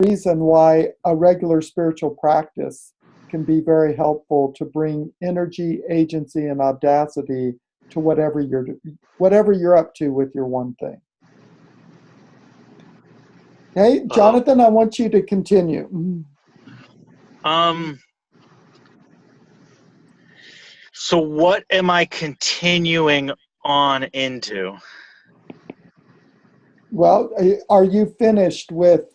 reason why a regular spiritual practice can be very helpful to bring energy, agency, and audacity to whatever you're up to with your one thing. Hey, Jonathan, I want you to continue. So what am I continuing on into? Well, are you finished with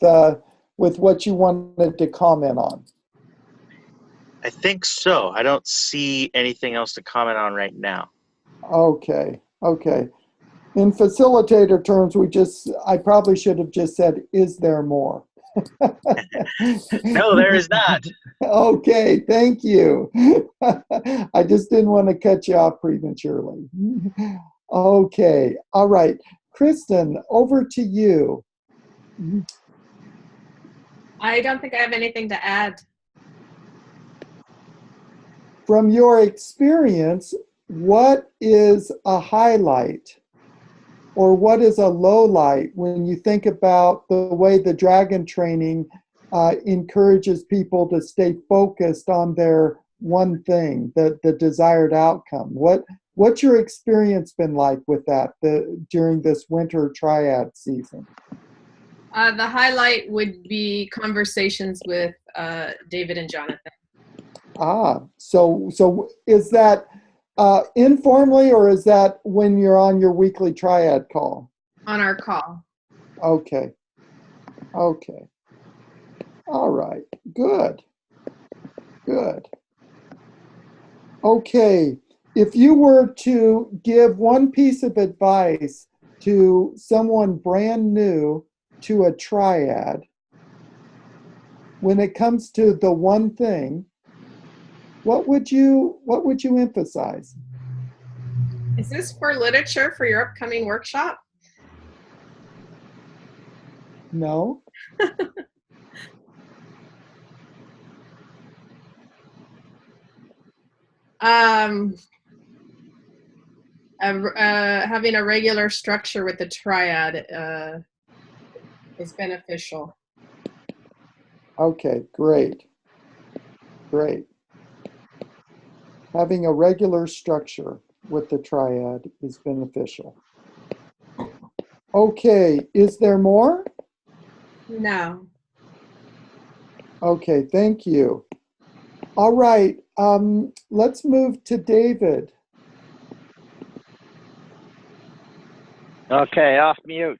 what you wanted to comment on? I think so. I don't see anything else to comment on right now. Okay. In facilitator terms, I probably should have just said, is there more? No, there is not. Okay, thank you. I just didn't want to cut you off prematurely. Okay, all right. Kristen, over to you. I don't think I have anything to add. From your experience, what is a highlight or what is a low light when you think about the way the dragon training encourages people to stay focused on their one thing, the desired outcome? What's your experience been like with that during this winter triad season? The highlight would be conversations with David and Jonathan. So is that informally, or is that when you're on your weekly triad call? On our call. Okay. All right. Good. Okay. If you were to give one piece of advice to someone brand new to a triad, when it comes to the one thing, what would you emphasize? Is this for literature for your upcoming workshop? No. Having a regular structure with the triad is beneficial. Okay, great. Having a regular structure with the triad is beneficial. Okay, is there more? No. Okay, thank you. All right, let's move to David. Okay, off mute.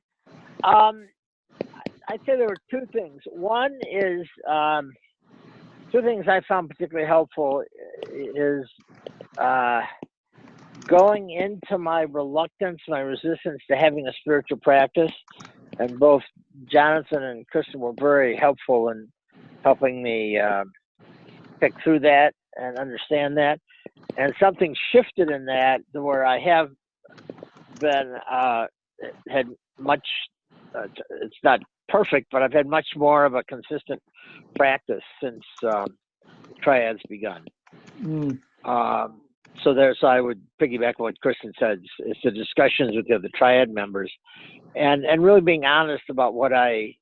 I'd say there were two things. One is, two things I found particularly helpful is going into my reluctance, my resistance to having a spiritual practice. And both Jonathan and Kristen were very helpful in helping me pick through that and understand that. And something shifted in that where I have been, had much, it's not perfect, but I've had much more of a consistent practice since Triad's begun. So I would piggyback on what Kristen said. It's the discussions with the other Triad members, and really being honest about what I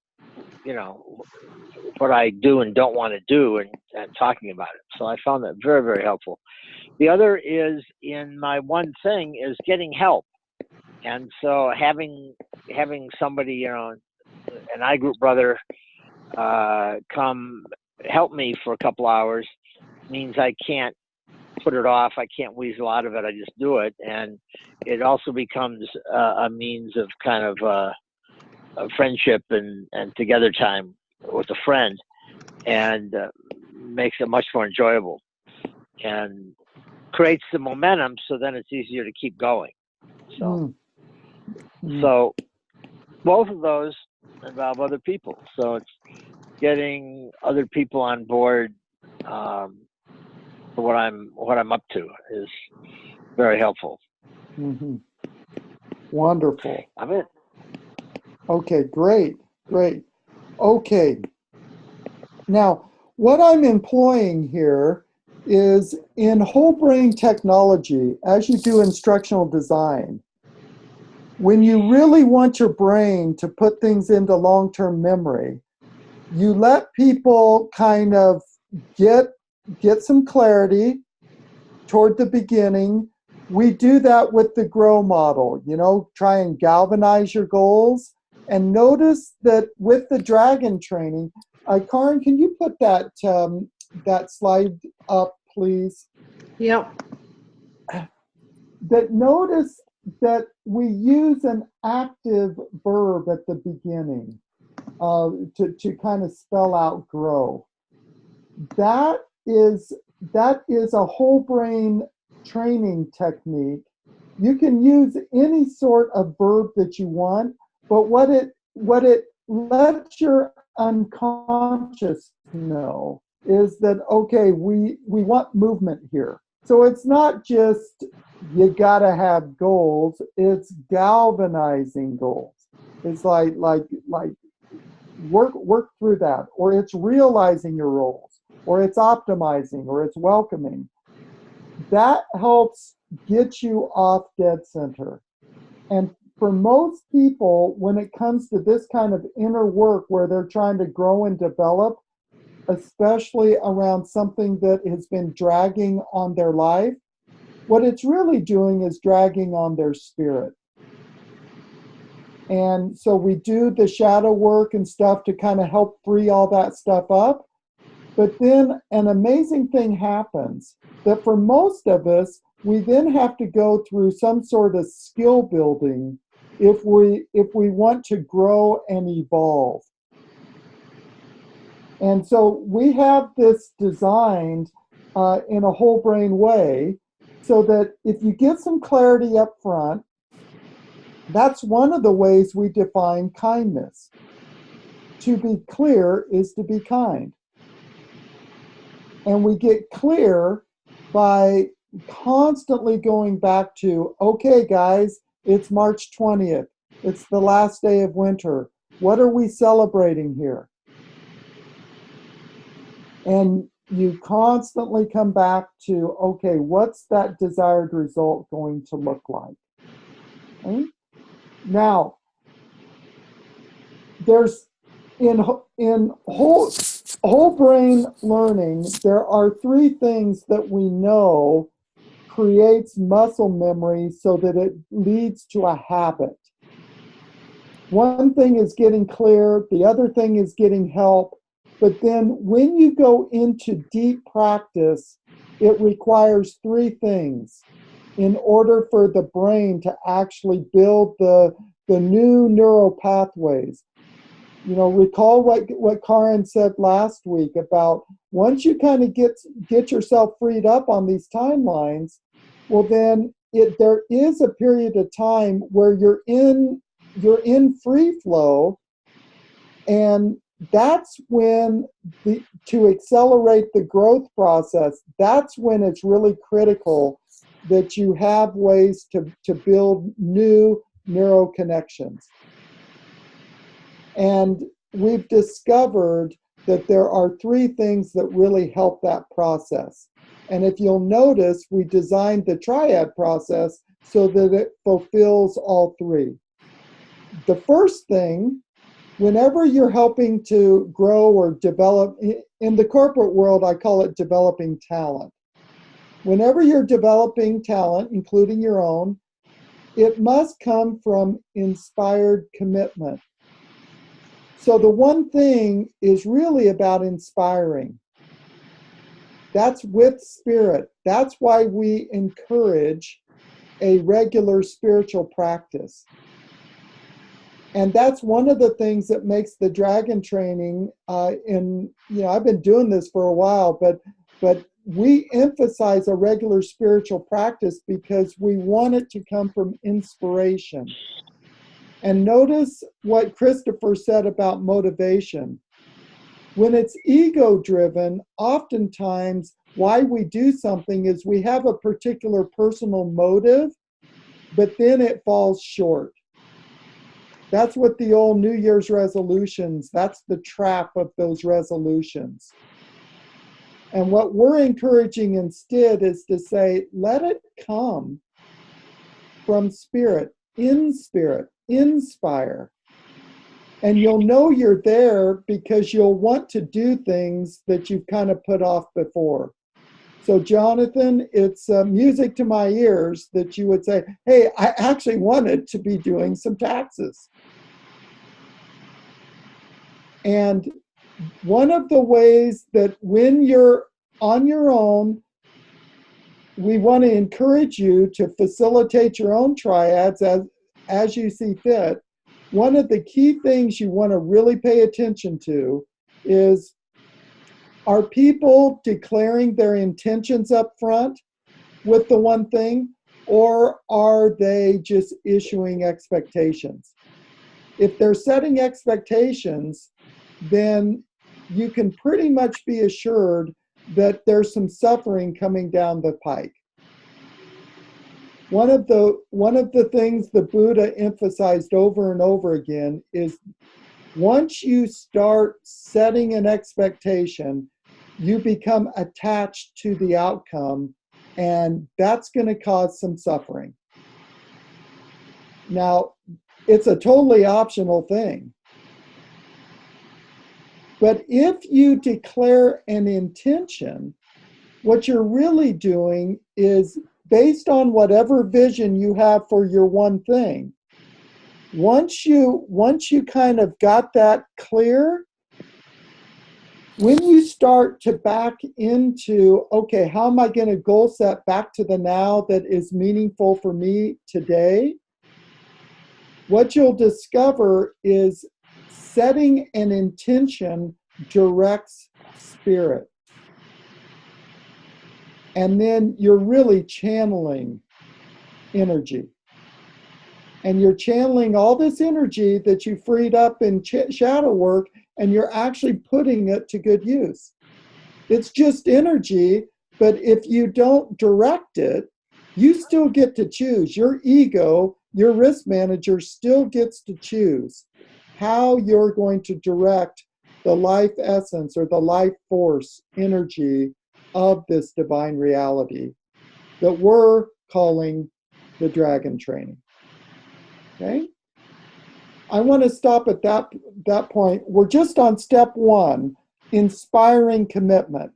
do and don't want to do, and talking about it. So I found that very, very helpful. The other is in my one thing is getting help, and so having somebody, an I-group brother, come help me for a couple hours means I can't put it off. I can't weasel out of it. I just do it. And it also becomes a means of kind of a friendship and together time with a friend, and makes it much more enjoyable and creates the momentum. So then it's easier to keep going. So both of those involve other people. So it's getting other people on board for what I'm up to is very helpful. Wonderful. I'm in. Okay, great. Okay. Now, what I'm employing here is in whole brain technology, as you do instructional design, when you really want your brain to put things into long-term memory, you let people kind of get some clarity toward the beginning. We do that with the grow model, try and galvanize your goals. And notice that with the dragon training, Karin, can you put that slide up, please? Yep. That notice that we use an active verb at the beginning to kind of spell out grow. That is a whole brain training technique. You can use any sort of verb that you want, but what it lets your unconscious know is that, okay, we want movement here. So it's not just you gotta have goals, it's galvanizing goals. It's like work through that, or it's realizing your roles, or it's optimizing, or it's welcoming. That helps get you off dead center. And for most people, when it comes to this kind of inner work where they're trying to grow and develop, especially around something that has been dragging on their life, what it's really doing is dragging on their spirit. And so we do the shadow work and stuff to kind of help free all that stuff up. But then an amazing thing happens that for most of us, we then have to go through some sort of skill building if we want to grow and evolve. And so we have this designed in a whole brain way so that if you get some clarity up front, that's one of the ways we define kindness. To be clear is to be kind. And we get clear by constantly going back to, okay, guys, it's March 20th. It's the last day of winter. What are we celebrating here? And you constantly come back to, okay, what's that desired result going to look like? Okay? Now, there's in whole brain learning, there are three things that we know creates muscle memory so that it leads to a habit. One thing is getting clear, the other thing is getting help. But then when you go into deep practice, it requires three things in order for the brain to actually build the new neural pathways. Recall what Karin said last week about once you kind of get yourself freed up on these timelines, well then there is a period of time where you're in free flow, and that's when to accelerate the growth process, that's when it's really critical that you have ways to build new neural connections. And we've discovered that there are three things that really help that process. And if you'll notice, we designed the Triad process so that it fulfills all three. The first thing, whenever you're helping to grow or develop, in the corporate world, I call it developing talent. Whenever you're developing talent, including your own, it must come from inspired commitment. So the one thing is really about inspiring. That's with spirit. That's why we encourage a regular spiritual practice. And that's one of the things that makes the dragon training, I've been doing this for a while, but we emphasize a regular spiritual practice because we want it to come from inspiration. And notice what Christopher said about motivation. When it's ego-driven, oftentimes why we do something is we have a particular personal motive, but then it falls short. That's what the old New Year's resolutions, that's the trap of those resolutions. And what we're encouraging instead is to say, let it come from spirit, inspire. And you'll know you're there because you'll want to do things that you've kind of put off before. So Jonathan, it's music to my ears that you would say, hey, I actually wanted to be doing some taxes. And one of the ways that when you're on your own, we want to encourage you to facilitate your own triads as you see fit. One of the key things you want to really pay attention to is, are people declaring their intentions up front with the one thing, or are they just issuing expectations? If they're setting expectations, then you can pretty much be assured that there's some suffering coming down the pike. One of the things the Buddha emphasized over and over again is, once you start setting an expectation, you become attached to the outcome, and that's going to cause some suffering. Now, it's a totally optional thing. But if you declare an intention, what you're really doing is, based on whatever vision you have for your one thing, once you kind of got that clear, when you start to back into, okay, how am I going to goal set back to the now that is meaningful for me today? What you'll discover is setting an intention directs spirit. And then you're really channeling energy. And you're channeling all this energy that you freed up in shadow work, and you're actually putting it to good use. It's just energy, but if you don't direct it, you still get to choose. Your ego, your risk manager, still gets to choose how you're going to direct the life essence or the life force energy of this divine reality that we're calling the dragon training. Okay? I want to stop at that point. We're just on step one, inspiring commitment.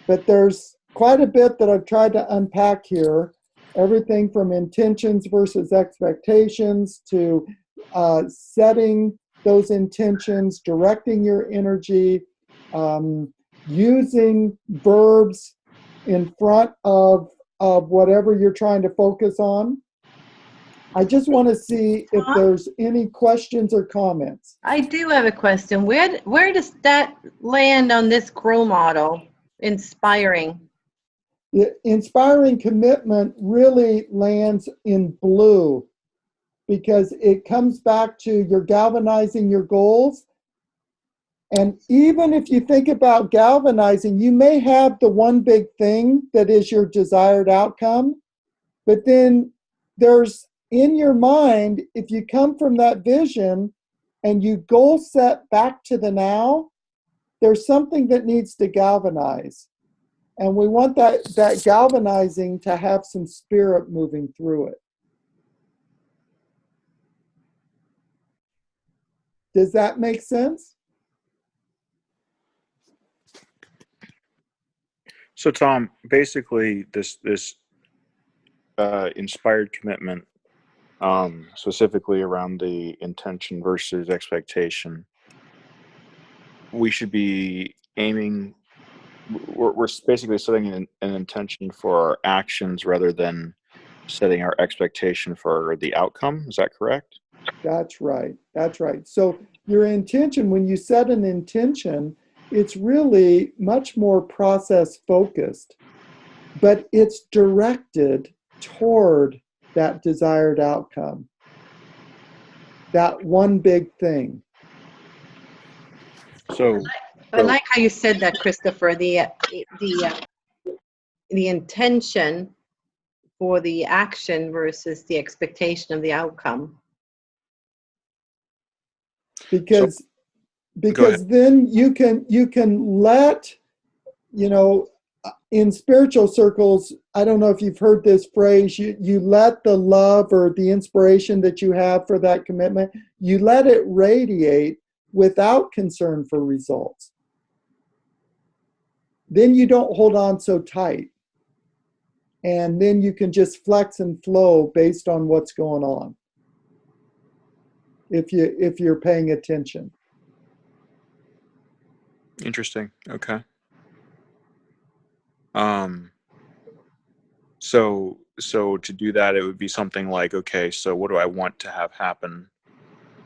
But there's quite a bit that I've tried to unpack here. Everything from intentions versus expectations to setting those intentions, directing your energy, using verbs in front of whatever you're trying to focus on. I just want to see if there's any questions or comments. I do have a question. Where does that land on this grow model, inspiring? The inspiring commitment really lands in blue, because it comes back to you're galvanizing your goals. And even if you think about galvanizing, you may have the one big thing that is your desired outcome, but then there's, in your mind, if you come from that vision and you goal set back to the now, there's something that needs to galvanize. And we want that galvanizing to have some spirit moving through it. Does that make sense? So Tom, basically this inspired commitment, specifically around the intention versus expectation, we should be aiming, we're basically setting an intention for our actions rather than setting our expectation for the outcome. Is that correct? That's right. That's right. So your intention, when you set an intention, it's really much more process focused, but it's directed toward that desired outcome, that one big thing. So I like how you said that, Christopher. The intention for the action versus the expectation of the outcome. Because then you can let, in spiritual circles, I don't know if you've heard this phrase, you let the love or the inspiration that you have for that commitment, you let it radiate without concern for results. Then you don't hold on so tight. And then you can just flex and flow based on what's going on, if you're paying attention. Interesting. Okay. So to do that, it would be something like, okay, so what do I want to have happen?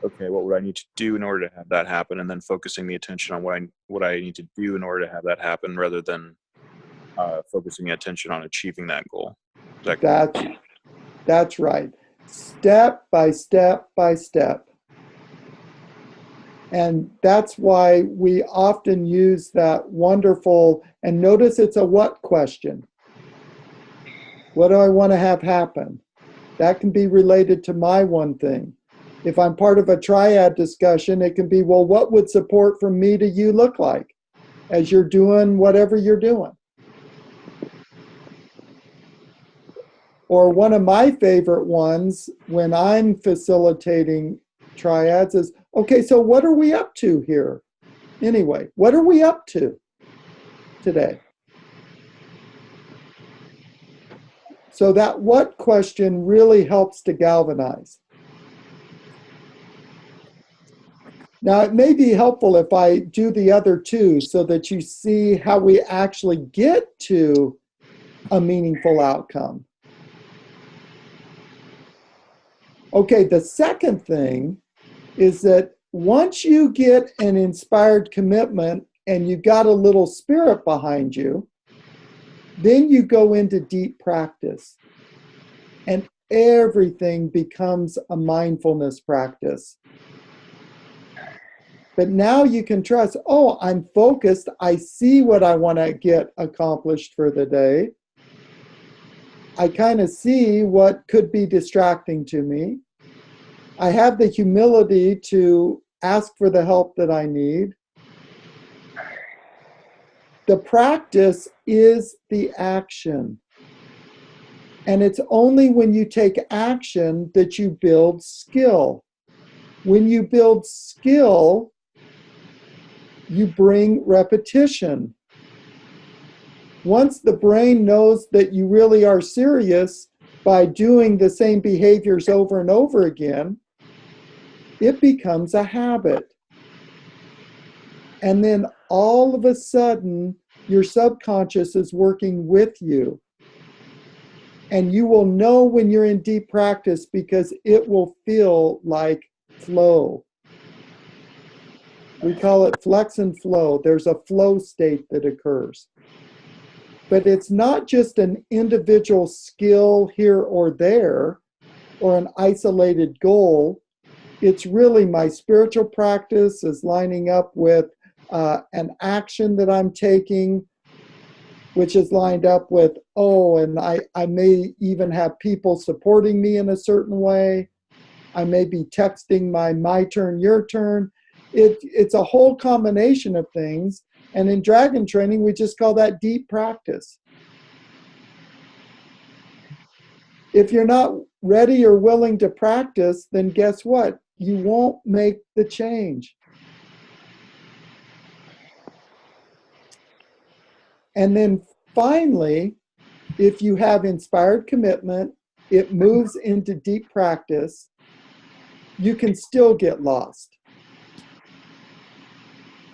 Okay, what would I need to do in order to have that happen? And then focusing the attention on what I need to do in order to have that happen, rather than focusing attention on achieving that goal. Is that correct? That's right. Step by step by step. And that's why we often use that wonderful, and notice it's a what question. What do I want to have happen? That can be related to my one thing. If I'm part of a triad discussion, it can be, well, what would support from me to you look like as you're doing whatever you're doing? Or one of my favorite ones when I'm facilitating triads is, okay, so what are we up to here? Anyway, what are we up to today? So that what question really helps to galvanize. Now, it may be helpful if I do the other two so that you see how we actually get to a meaningful outcome. Okay, the second thing is that once you get an inspired commitment and you got a little spirit behind you, then you go into deep practice. And everything becomes a mindfulness practice. But now you can trust, oh, I'm focused. I see what I want to get accomplished for the day. I kind of see what could be distracting to me. I have the humility to ask for the help that I need. The practice is the action. And it's only when you take action that you build skill. When you build skill, you bring repetition. Once the brain knows that you really are serious by doing the same behaviors over and over again, it becomes a habit. And then all of a sudden, your subconscious is working with you. And you will know when you're in deep practice because it will feel like flow. We call it flex and flow. There's a flow state that occurs. But it's not just an individual skill here or there or an isolated goal. It's really my spiritual practice is lining up with an action that I'm taking, which is lined up with, and I may even have people supporting me in a certain way. I may be texting my turn, your turn. It's a whole combination of things. And in dragon training, we just call that deep practice. If you're not ready or willing to practice, then guess what? You won't make the change. And then finally, if you have inspired commitment, it moves into deep practice, you can still get lost.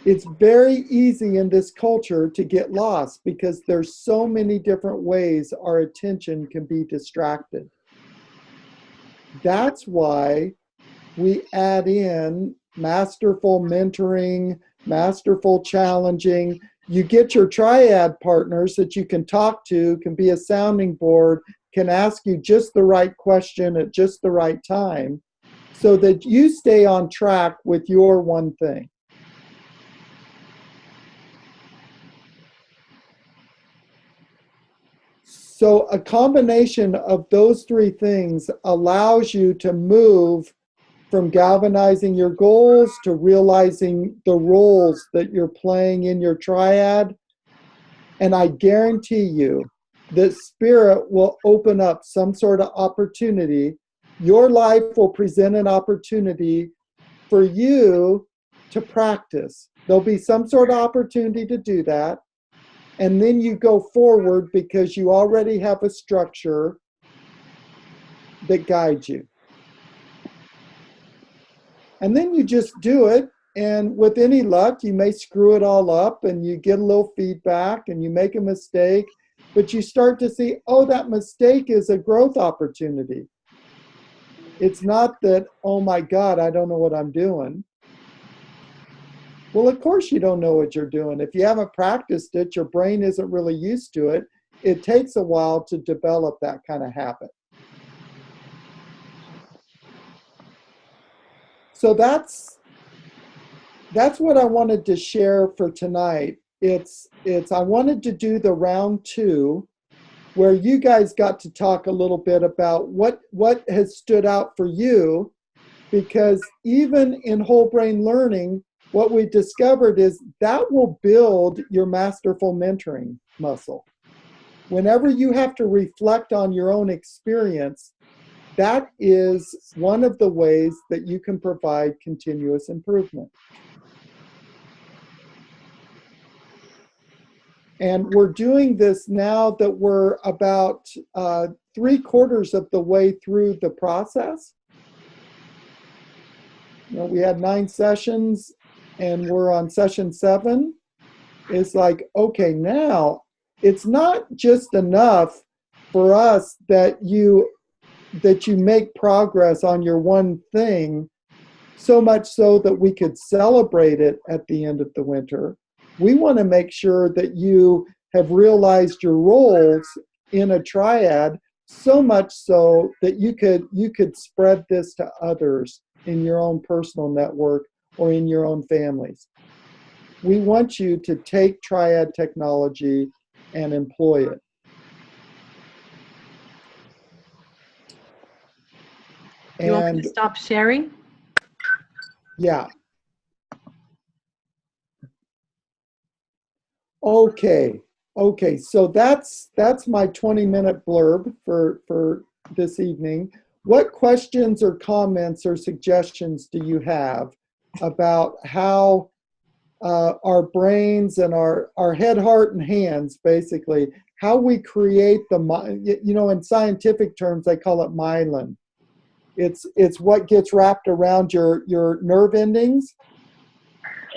It's very easy in this culture to get lost because there's so many different ways our attention can be distracted. That's why we add in masterful mentoring, masterful challenging. You get your triad partners that you can talk to, can be a sounding board, can ask you just the right question at just the right time so that you stay on track with your one thing. So a combination of those three things allows you to move from galvanizing your goals to realizing the roles that you're playing in your triad. And I guarantee you that spirit will open up some sort of opportunity. Your life will present an opportunity for you to practice. There'll be some sort of opportunity to do that. And then you go forward because you already have a structure that guides you. And then you just do it. And with any luck, you may screw it all up and you get a little feedback and you make a mistake, but you start to see, oh, that mistake is a growth opportunity. It's not that, oh my God, I don't know what I'm doing. Well, of course you don't know what you're doing. If you haven't practiced it, your brain isn't really used to it. It takes a while to develop that kind of habit. So that's what I wanted to share for tonight. I wanted to do the round 2 where you guys got to talk a little bit about what has stood out for you, because even in whole brain learning, what we discovered is that will build your masterful mentoring muscle. Whenever you have to reflect on your own experience, that is one of the ways that you can provide continuous improvement. And we're doing this now that we're about 3/4 of the way through the process. You know, we had 9 sessions and we're on session 7. It's like, okay, now it's not just enough for us that you make progress on your one thing, so much so that we could celebrate it at the end of the winter. We want to make sure that you have realized your roles in a triad, so much so that you could spread this to others in your own personal network or in your own families. We want you to take triad technology and employ it. You want me to stop sharing? Yeah. Okay. So that's my 20-minute blurb for this evening. What questions or comments or suggestions do you have about how our brains and our head, heart, and hands, basically, how we create the, you know, in scientific terms, they call it myelin. It's what gets wrapped around your nerve endings.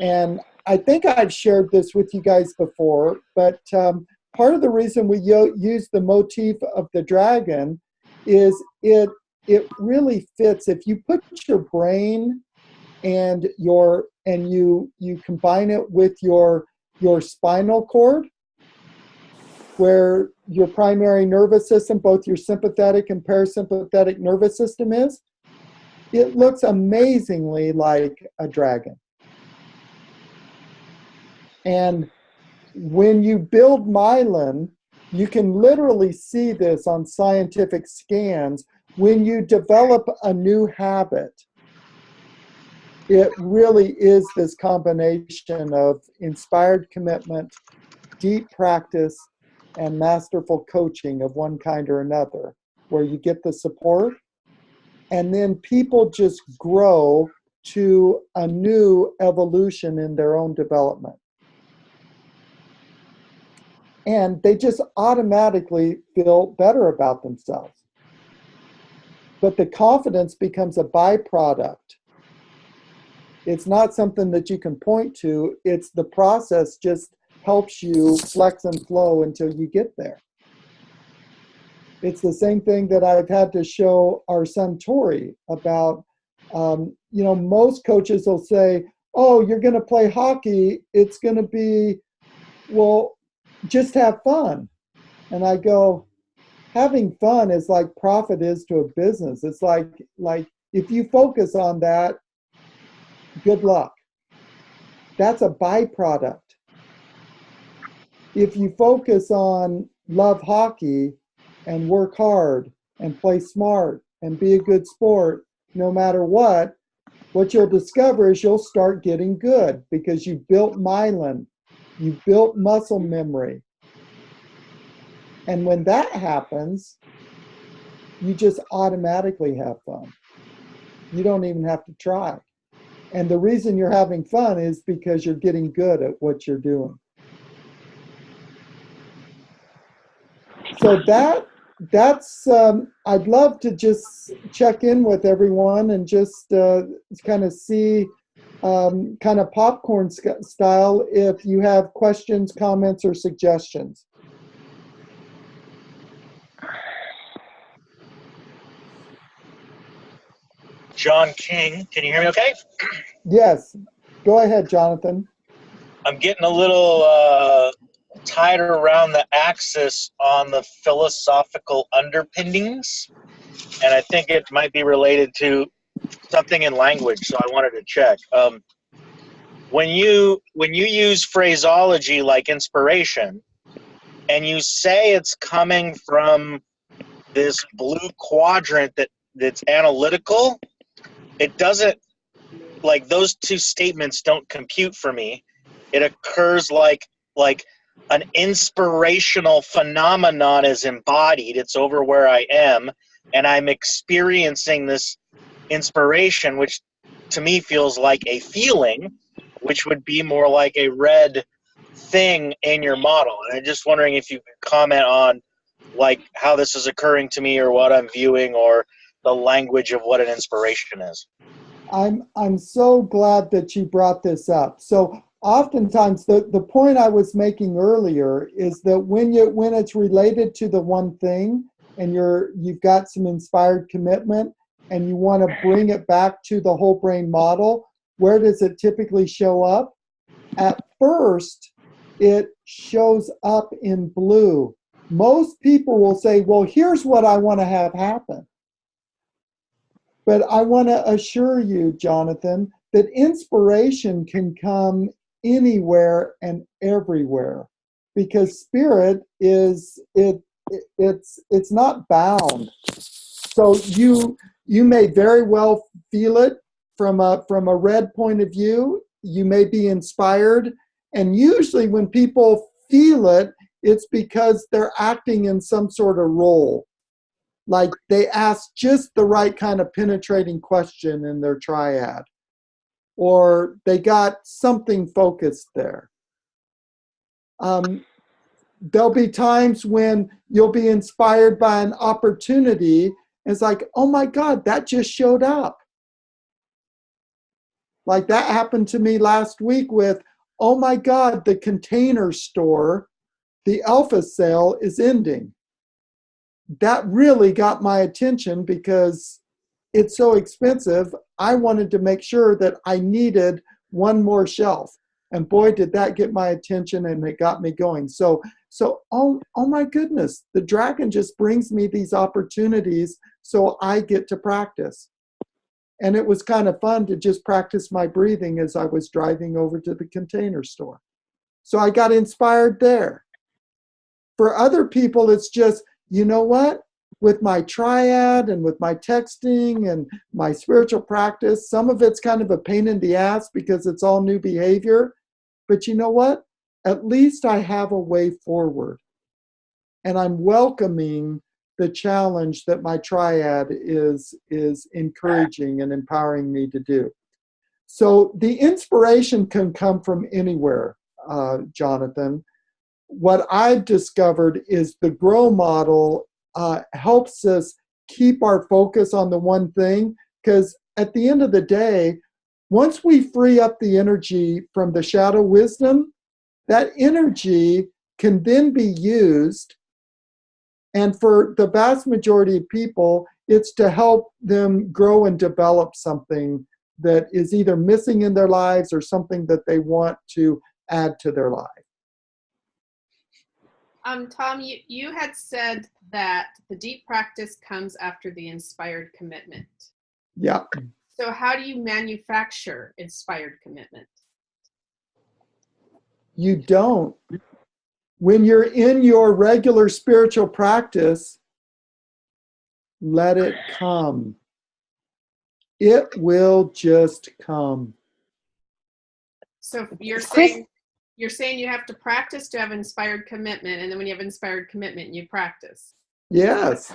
And I think I've shared this with you guys before, but part of the reason we use the motif of the dragon is it really fits. If you put your brain and you combine it with your spinal cord, where your primary nervous system, both your sympathetic and parasympathetic nervous system is, it looks amazingly like a dragon. And when you build myelin, you can literally see this on scientific scans. When you develop a new habit, it really is this combination of inspired commitment, deep practice, and masterful coaching of one kind or another, where you get the support, and then people just grow to a new evolution in their own development. And they just automatically feel better about themselves. But the confidence becomes a byproduct. It's not something that you can point to. It's the process just helps you flex and flow until you get there. It's the same thing that I've had to show our son Tori about, you know, most coaches will say, oh, you're going to play hockey. It's going to be, well, just have fun. And I go, having fun is like profit is to a business. It's like if you focus on that, good luck. That's a byproduct. If you focus on love hockey and work hard and play smart and be a good sport, no matter what you'll discover is you'll start getting good because you built myelin, you built muscle memory. And when that happens, you just automatically have fun. You don't even have to try. And the reason you're having fun is because you're getting good at what you're doing. So that's I'd love to just check in with everyone and just kind of see kind of popcorn style if you have questions, comments, or suggestions. John King, can you hear me okay? Yes, go ahead, Jonathan. I'm getting a little tied around the axis on the philosophical underpinnings, and I think it might be related to something in language, so I wanted to check. When you use phraseology like inspiration, and you say it's coming from this blue quadrant that's analytical, it doesn't, like, those two statements don't compute for me. It occurs like an inspirational phenomenon is embodied. It's over where I am, and I'm experiencing this inspiration, which to me feels like a feeling, which would be more like a red thing in your model. And I'm just wondering if you could comment on like how this is occurring to me or what I'm viewing or the language of what an inspiration is. I'm so glad that you brought this up. So oftentimes the point I was making earlier is that when it's related to the one thing and you've got some inspired commitment and you want to bring it back to the whole brain model, where does it typically show up? At first, it shows up in blue. Most people will say, well, here's what I want to have happen. But I want to assure you, Jonathan, that inspiration can come anywhere and everywhere because spirit is it's not bound. So you may very well feel it from a red point of view. You may be inspired, and usually when people feel it, it's because they're acting in some sort of role. Like they ask just the right kind of penetrating question in their triad, or they got something focused there. There'll be times when you'll be inspired by an opportunity. It's like, oh my God, that just showed up. Like that happened to me last week with, oh my God, the Container Store, the alpha sale is ending. That really got my attention because it's so expensive. I wanted to make sure that I needed one more shelf. And boy, did that get my attention and it got me going. So oh my goodness, the dragon just brings me these opportunities so I get to practice. And it was kind of fun to just practice my breathing as I was driving over to the Container Store. So I got inspired there. For other people, it's just, you know what? With my triad and with my texting and my spiritual practice, some of it's kind of a pain in the ass because it's all new behavior. But you know what? At least I have a way forward. And I'm welcoming the challenge that my triad is encouraging and empowering me to do. So the inspiration can come from anywhere, Jonathan. What I've discovered is the GROW model helps us keep our focus on the one thing, because at the end of the day, once we free up the energy from the shadow wisdom, that energy can then be used. And for the vast majority of people, it's to help them grow and develop something that is either missing in their lives or something that they want to add to their life. Tom, you had said that the deep practice comes after the inspired commitment. Yeah. So how do you manufacture inspired commitment? You don't. When you're in your regular spiritual practice, let it come. It will just come. So you're saying you have to practice to have inspired commitment, and then when you have inspired commitment, you practice. Yes.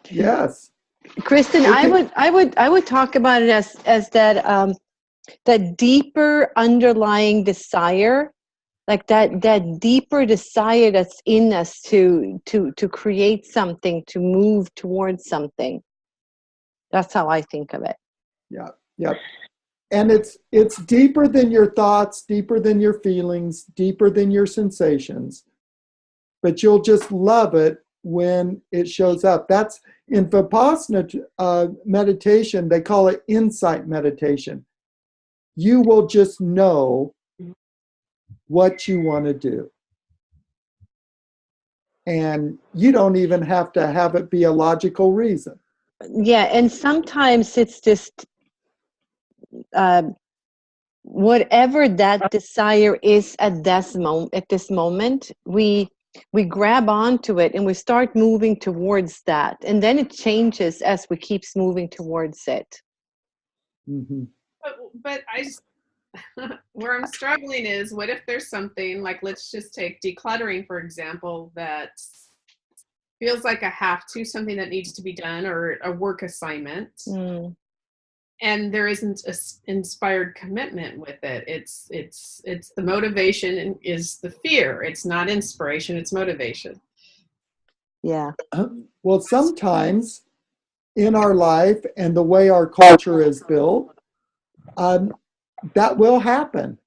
Yes. Kristen, Okay. I would talk about it as that deeper underlying desire, like that deeper desire that's in us to create something, to move towards something. That's how I think of it. Yeah. Yep. And it's deeper than your thoughts, deeper than your feelings, deeper than your sensations. But you'll just love it when it shows up. That's in Vipassana meditation, they call it insight meditation. You will just know what you want to do. And you don't even have to have it be a logical reason. Yeah, and sometimes it's just whatever that desire is at this moment, we grab onto it and we start moving towards that, and then it changes as we keep moving towards it. Mm-hmm. But I just, where I'm struggling is, what if there's something like, let's just take decluttering, for example, that feels like a have to, something that needs to be done, or a work assignment. And there isn't an inspired commitment with it. It's the motivation is the fear. It's not inspiration, it's motivation. Yeah. Well, sometimes in our life and the way our culture is built, that will happen.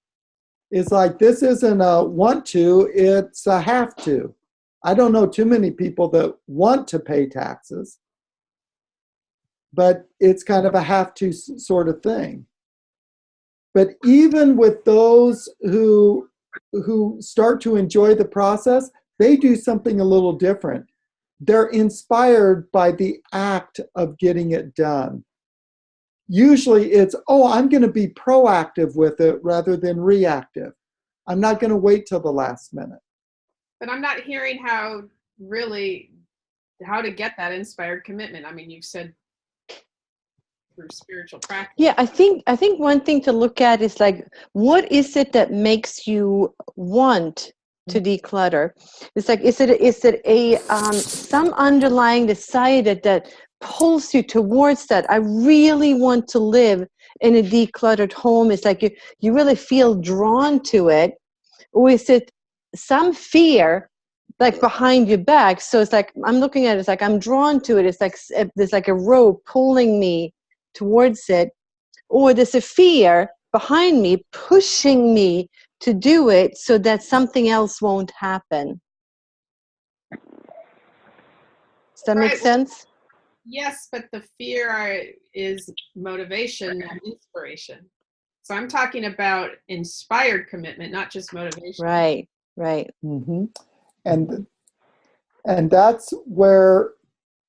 It's like, this isn't a want to, it's a have to. I don't know too many people that want to pay taxes, but it's kind of a have to sort of thing. But even with those who start to enjoy the process, they do something a little different. They're inspired by the act of getting it done. Usually it's, oh, I'm going to be proactive with it rather than reactive. I'm not going to wait till the last minute. But I'm not hearing how to get that inspired commitment. I mean, you've said through spiritual practice. Yeah, I think one thing to look at is like, what is it that makes you want to declutter? It's like, is it a some underlying desire that pulls you towards that? I really want to live in a decluttered home. It's like you really feel drawn to it. Or is it some fear like behind your back? So it's like, I'm looking at it, it's like I'm drawn to it. It's like there's like a rope pulling me towards it, or there's a fear behind me pushing me to do it so that something else won't happen. Does that make sense? Yes, but the fear is motivation, not inspiration. So I'm talking about inspired commitment, not just motivation. Right. Mm-hmm. And that's where,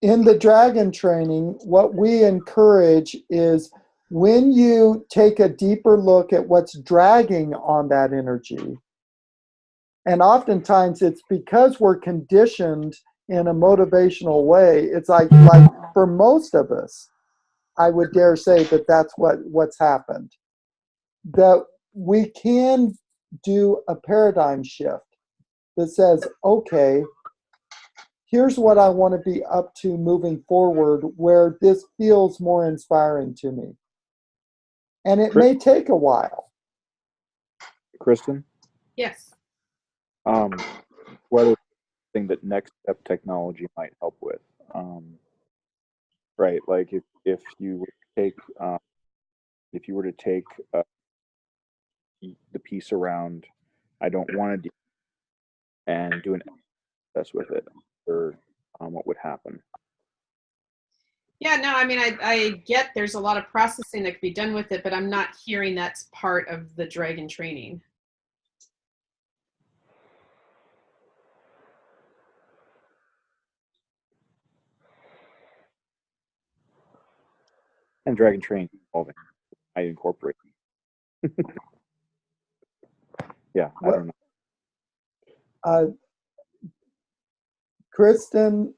in the dragon training, what we encourage is, when you take a deeper look at what's dragging on that energy, and oftentimes it's because we're conditioned in a motivational way. It's like for most of us, I would dare say that that's what's happened. That we can do a paradigm shift that says, okay, here's what I want to be up to moving forward, where this feels more inspiring to me. And it may take a while. Kristen? Yes. What is thing that next step technology might help with? Right, like if you were to take the piece around, I don't want to do, and do an process with it, or what would happen? Yeah, no, I mean, I get there's a lot of processing that could be done with it, but I'm not hearing that's part of the dragon training. And dragon training evolving, I incorporate. Yeah, I don't know. Kristen,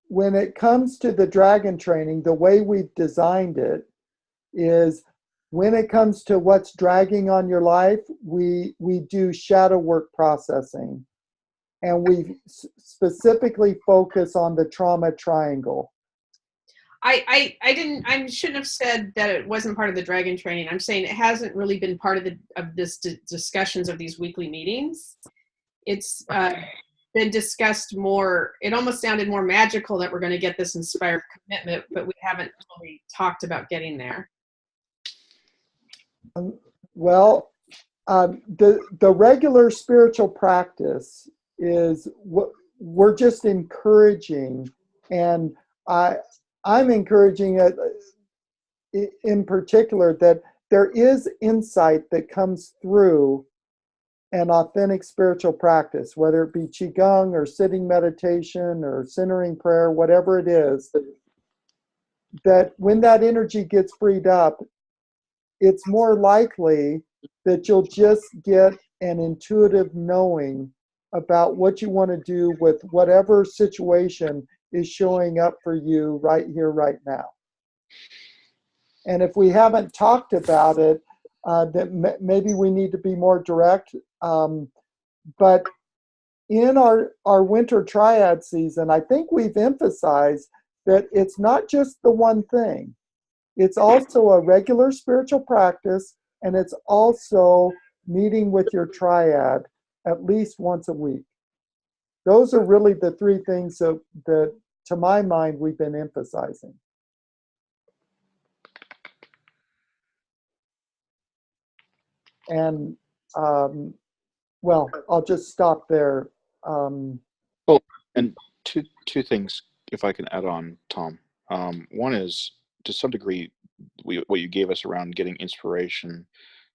when it comes to the dragon training, the way we've designed it is, when it comes to what's dragging on your life, we do shadow work processing, and we specifically focus on the trauma triangle. I shouldn't have said that it wasn't part of the dragon training. I'm saying it hasn't really been part of this discussions of these weekly meetings. It's been discussed more. It almost sounded more magical that we're going to get this inspired commitment, but we haven't really talked about getting there. Well, the regular spiritual practice is what we're just encouraging, and I'm encouraging it in particular that there is insight that comes through an authentic spiritual practice, whether it be qigong or sitting meditation or centering prayer, whatever it is, that when that energy gets freed up, it's more likely that you'll just get an intuitive knowing about what you want to do with whatever situation is showing up for you right here, right now. And if we haven't talked about it, then maybe we need to be more direct. But in our winter triad season, I think we've emphasized that it's not just the one thing. It's also a regular spiritual practice, and it's also meeting with your triad at least once a week. Those are really the three things that to my mind, we've been emphasizing. And, well, I'll just stop there. Oh, and two things, if I can add on, Tom. One is, to some degree, what you gave us around getting inspiration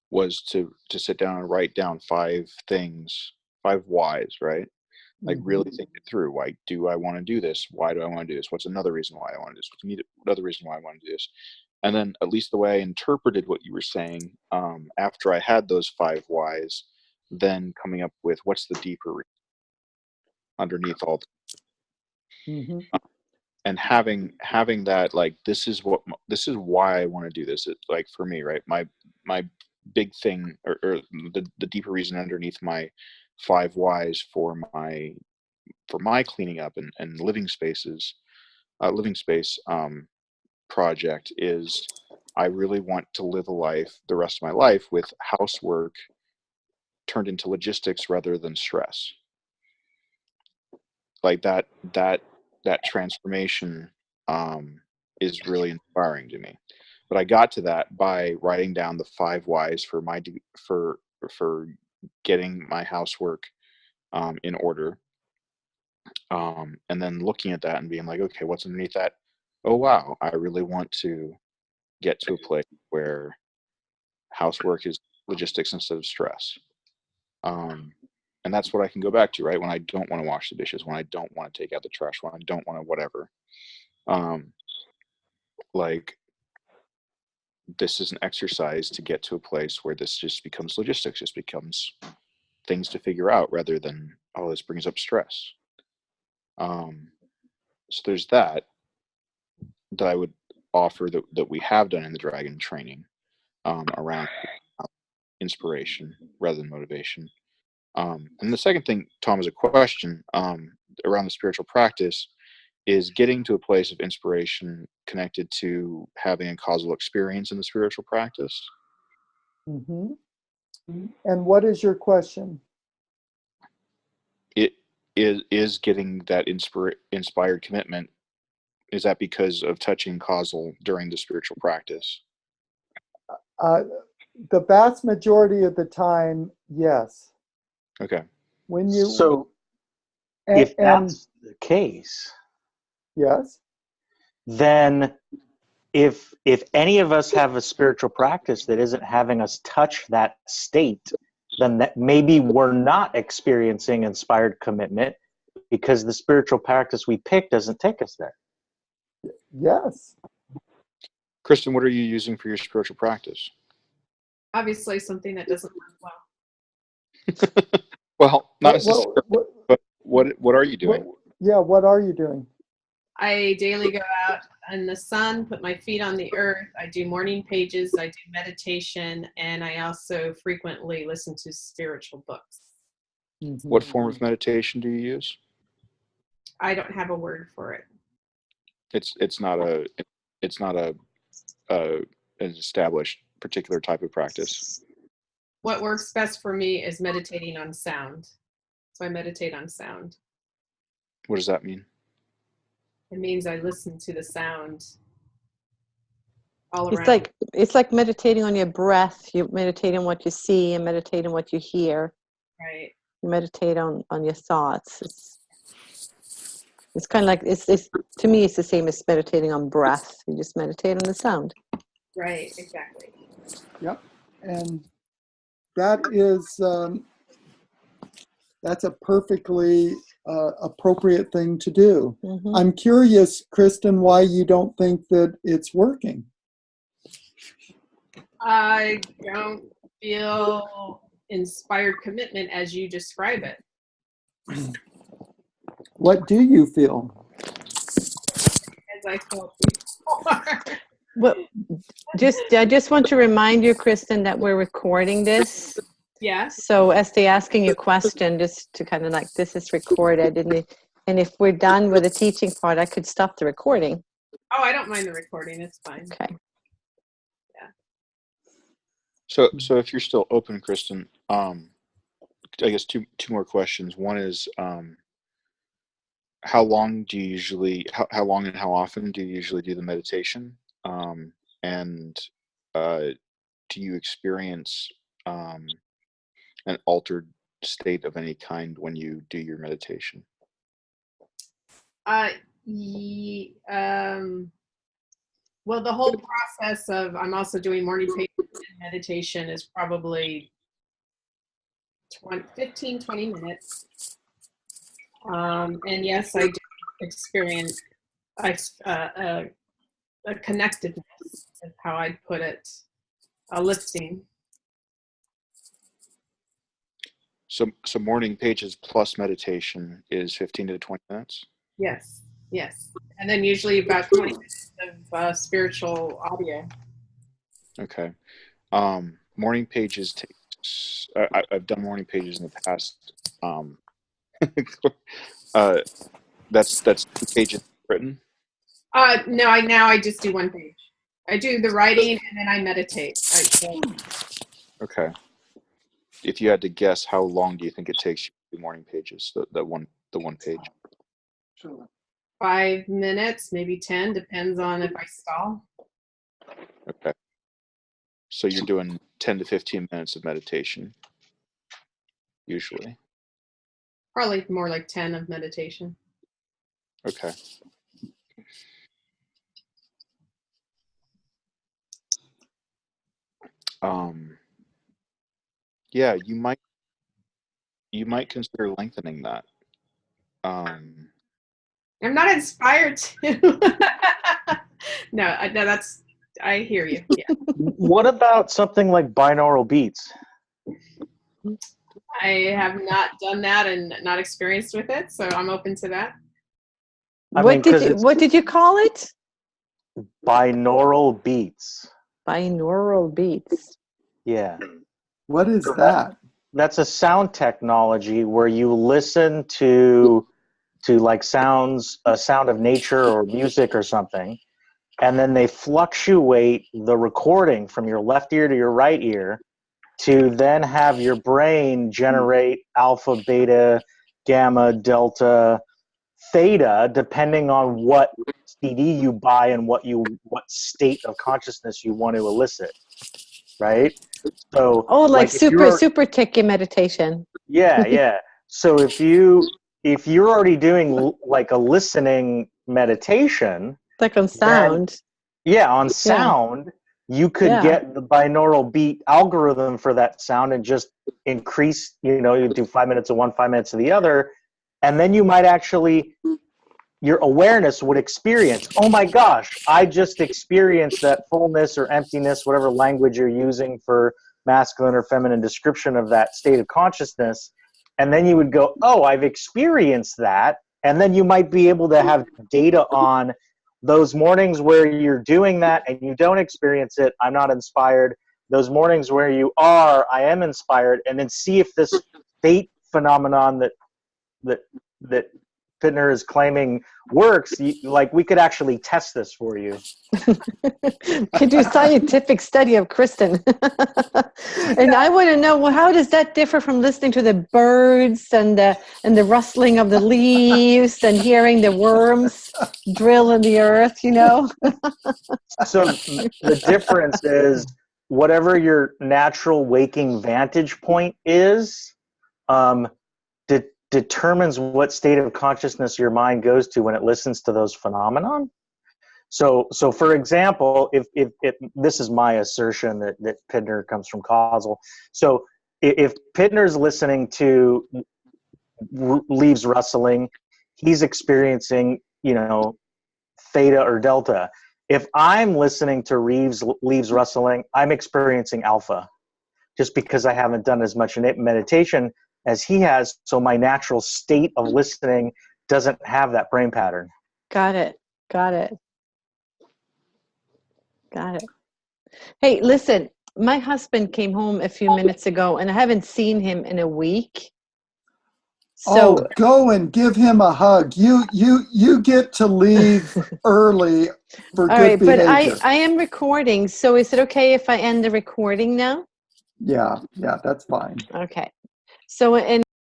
was to sit down and write down 5 things, 5 whys, right? Like really think it through. Why do I want to do this? Why do I want to do this? What's another reason why I want to do this? What's another reason why I want to do this? And then, at least the way I interpreted what you were saying, after I had those 5 whys, then coming up with what's the deeper reason underneath all. And having that, like, this is why I want to do this. It's like, for me, right? My big thing, or the deeper reason underneath my 5 whys for my cleaning up and living space project is, I really want to live a life, the rest of my life, with housework turned into logistics rather than stress. Like that transformation is really inspiring to me. But I got to that by writing down the 5 whys for getting my housework in order, and then looking at that and being like, okay, what's underneath that? Oh wow, I really want to get to a place where housework is logistics instead of stress. And that's what I can go back to, right? When I don't want to wash the dishes, when I don't want to take out the trash, when I don't want to whatever. Like, this is an exercise to get to a place where this just becomes logistics, just becomes things to figure out rather than, oh, this brings up stress. So there's that I would offer that we have done in the dragon training, around inspiration rather than motivation. And the second thing, Tom, is a question around the spiritual practice, is getting to a place of inspiration connected to having a causal experience in the spiritual practice. And what is your question? It is getting that inspired commitment. Is that because of touching causal during the spiritual practice? The vast majority of the time, yes. Okay. When you if that's the case, yes, then if any of us have a spiritual practice that isn't having us touch that state, then that maybe we're not experiencing inspired commitment because the spiritual practice we pick doesn't take us there. Yes. Kristen, what are you using for your spiritual practice? Obviously something that doesn't work well. Well, not necessarily, but what are you doing? What are you doing? I daily go out in the sun, put my feet on the earth. I do morning pages, I do meditation, and I also frequently listen to spiritual books. What form of meditation do you use? I don't have a word for it. It's not a it's not an established particular type of practice. What works best for me is meditating on sound. So I meditate on sound. What does that mean? It means I listen to the sound all It's around. it's like meditating on your breath. You meditate on what you see and meditate on what you hear. Right. You meditate on your thoughts. It's kind of like it's to me it's the same as meditating on breath. You just meditate on the sound. Right, exactly. Yep. And that is that's a perfectly appropriate thing to do. Mm-hmm. I'm curious, Kristen, why you don't think that it's working. I don't feel inspired commitment as you describe it. What do you feel? As I felt before. Well, I just want to remind you, Kristen, that we're recording this. Yes. So as they asking you a question, just to kind of like, this is recorded, and if we're done with the teaching part, I could stop the recording. Oh, I don't mind the recording. It's fine. Okay. So if you're still open, Kristen, I guess two more questions. One is, how long do you usually, how long and how often do you usually do the meditation? And do you experience an altered state of any kind when you do your meditation? Well, the whole process of, I'm also doing morning meditation is probably 15-20 minutes. And yes, I do experience a connectedness, is how I'd put it, a lifting. So morning pages plus meditation is 15 to 20 minutes? Yes, yes. And then usually about 20 minutes of spiritual audio. Okay. Morning pages takes, I've done morning pages in the past. That's 2 pages written? No, now I just do 1 page. I do the writing and then I meditate. Okay. If you had to guess, how long do you think it takes you to do morning pages? The one page. 5 minutes, maybe 10, depends on if I stall. Okay. So you're doing 10 to 15 minutes of meditation, usually. Probably more like 10 of meditation. Okay. Yeah, you might consider lengthening that. I'm not inspired to. No, that's, I hear you. Yeah. What about something like binaural beats? I have not done that and not experienced with it, so I'm open to that. What did you call it? Binaural beats. Binaural beats. Yeah. What is that? That's a sound technology where you listen to like a sound of nature or music or something, and then they fluctuate the recording from your left ear to your right ear to then have your brain generate alpha, beta, gamma, delta, theta, depending on what CD you buy and what state of consciousness you want to elicit, right? So, like super techy meditation. Yeah. So if you're already doing like a listening meditation, like on sound. On sound, you could get the binaural beat algorithm for that sound and just increase, you do 5 minutes of one, 5 minutes of the other, and then you might actually, your awareness would experience, oh my gosh, I just experienced that fullness or emptiness, whatever language you're using for masculine or feminine description of that state of consciousness. And then you would go, oh, I've experienced that. And then you might be able to have data on those mornings where you're doing that and you don't experience it, I'm not inspired. Those mornings where you are, I am inspired. And then see if this state phenomenon that Pittner is claiming works, like we could actually test this for you. Could do scientific study of Kristen. And I want to know, well, how does that differ from listening to the birds and the rustling of the leaves and hearing the worms drill in the earth, you know? So the difference is whatever your natural waking vantage point is, determines what state of consciousness your mind goes to when it listens to those phenomenon. So for example, if this is my assertion that Pittner comes from causal. So if Pittner's listening to leaves rustling, he's experiencing, theta or delta. If I'm listening to leaves rustling, I'm experiencing alpha, just because I haven't done as much meditation as he has. So my natural state of listening doesn't have that brain pattern. Got it. Hey, listen, my husband came home a few minutes ago and I haven't seen him in a week. So go and give him a hug. You get to leave early for all good right, behavior. but I am recording. So is it okay if I end the recording now? Yeah, that's fine. Okay. So, and